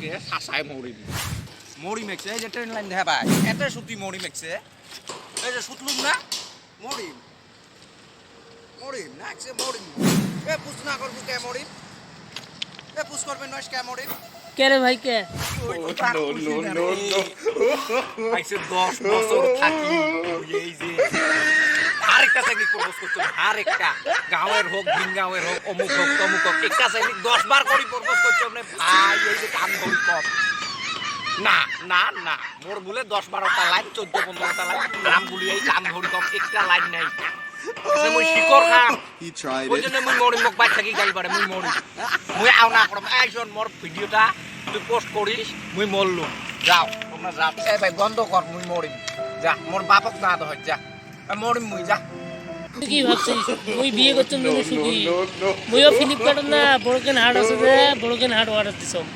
কে শাসায় মরি মেখছে এই যে ট্রেন লাইন দেখা ভাই এত সুতি মরি মেখছে এই যে সুতলুম না মরিম মরিম না একসে মরিম এ পুষ না করবো কে মরিম এ পুষ করবে নয় কে মরিম কে রে ভাই কে আইসে 10 বছর থাকি এই যে আরেকটা চাকরি প্রপোজ করতে আরেকটা গাঁয়ের হোক ভিন গাঁয়ের হোক অমুক হোক তমুক হোক একটা চাকরি 10 বার করে প্রপোজ করতে আপনি ভাই এই যে কাম ধরি কম না না না মোর বলে 10-12টা লাইন 14-15টা লাইন নাম বলি এই কাম ধরি কম একটা লাইন নাই মুই শিকর খাম ওই জন্য মুই মরি মোক বাইক থাকি গাড়ি পারে মুই মরি মুই আও না করম একজন মোর ভিডিওটা তুই পোস্ট করিস মুই মরলুম যাও তোমরা যাও এই ভাই বন্ধ কর মুই মরিম যা মোর বাপক না তো যা মরিম মুই যা তুই কি ভাবছিস মুই বিয়ে করতাম না সুখী মুইও ফ্লিপকার্ট না ব্রোকেন হার্ট আছে যে ব্রোকেন হার্ট অর্ডার দিছম